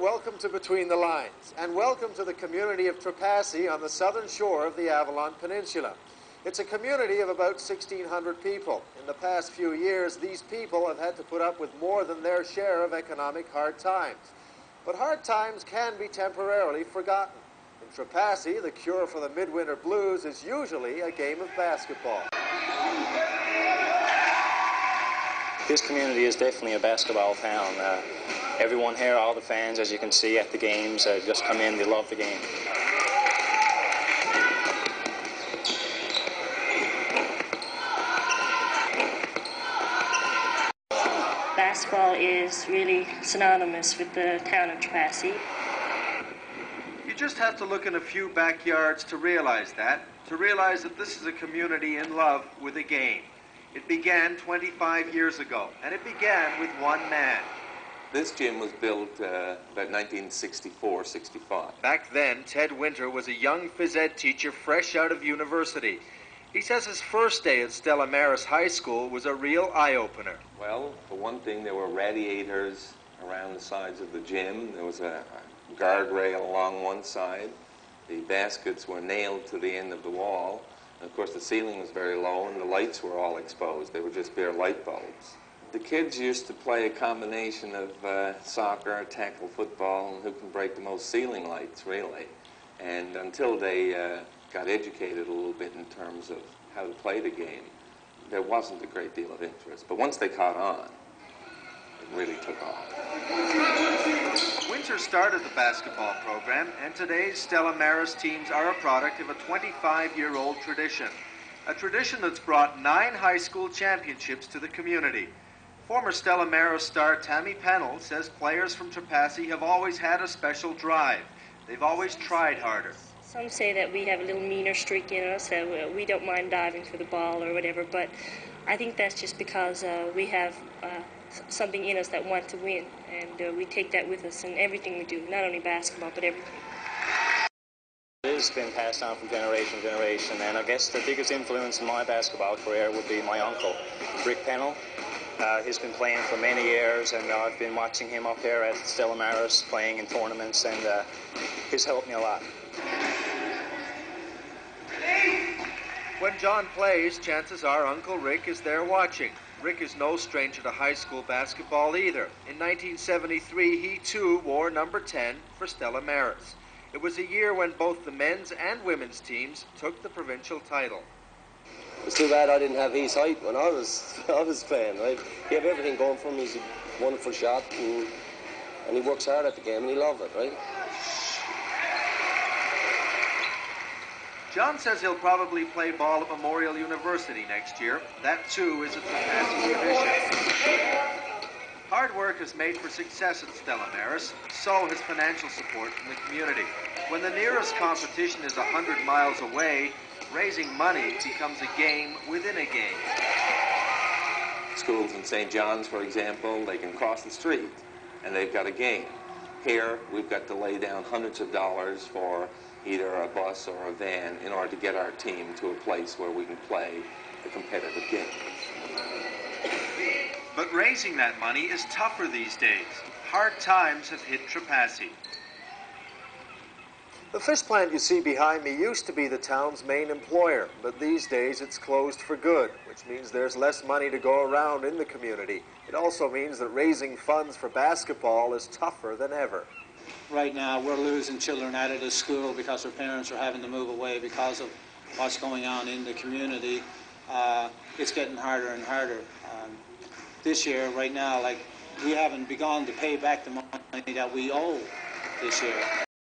Welcome to Between the Lines, and welcome to the community of Trepassey on the southern shore of the Avalon Peninsula. It's a community of about 1,600 people. In the past few years, these people have had to put up with more than their share of economic hard times. But hard times can be temporarily forgotten. In Trepassey, the cure for the midwinter blues is usually a game of basketball. This community is definitely a basketball town. Everyone here, all the fans, as you can see at the games, just come in, they love the game. Basketball is really synonymous with the town of Trepassey. You just have to look in a few backyards to realize that this is a community in love with a game. It began 25 years ago, and it began with one man. This gym was built about 1964-65. Back then, Ted Winter was a young phys ed teacher fresh out of university. He says his first day at Stella Maris High School was a real eye-opener. Well, for one thing, there were radiators around the sides of the gym. There was a guardrail along one side. The baskets were nailed to the end of the wall. And of course, the ceiling was very low and the lights were all exposed. They were just bare light bulbs. The kids used to play a combination of soccer, tackle football, and who can break the most ceiling lights, really. And until they got educated a little bit in terms of how to play the game, there wasn't a great deal of interest. But once they caught on, really took off. Winter started the basketball program, and today's Stella Maris teams are a product of a 25-year-old tradition. A tradition that's brought 9 high school championships to the community. Former Stella Maris star Tammy Pennell says players from Trepassey have always had a special drive. They've always tried harder. Some say that we have a little meaner streak in us, that we don't mind diving for the ball or whatever, but I think that's just because we have something in us that wants to win, and we take that with us in everything we do, not only basketball, but everything. It has been passed on from generation to generation, and I guess the biggest influence in my basketball career would be my uncle, Rick Pennell. He's been playing for many years, and I've been watching him up here at Stella Maris playing in tournaments, and he's helped me a lot. When John plays, chances are Uncle Rick is there watching. Rick is no stranger to high school basketball either. In 1973, he too wore number 10 for Stella Maris. It was a year when both the men's and women's teams took the provincial title. It's too bad I didn't have his height when I was playing, right? He had everything going for him. He's a wonderful shot, and he works hard at the game, and he loves it, right? John says he'll probably play ball at Memorial University next year. That too is a Trepassey tradition. Hard work has made for success at Stella Maris, so has financial support from the community. When the nearest competition is 100 miles away, raising money becomes a game within a game. Schools in St. John's, for example, they can cross the street and they've got a game. Here, we've got to lay down hundreds of dollars for either a bus or a van in order to get our team to a place where we can play a competitive game. But raising that money is tougher these days. Hard times have hit Trepassey. The fish plant you see behind me used to be the town's main employer, but these days it's closed for good, which means there's less money to go around in the community. It also means that raising funds for basketball is tougher than ever. Right now, we're losing children out of the school because their parents are having to move away because of what's going on in the community. It's getting harder and harder. This year, right now, like, we haven't begun to pay back the money that we owe this year.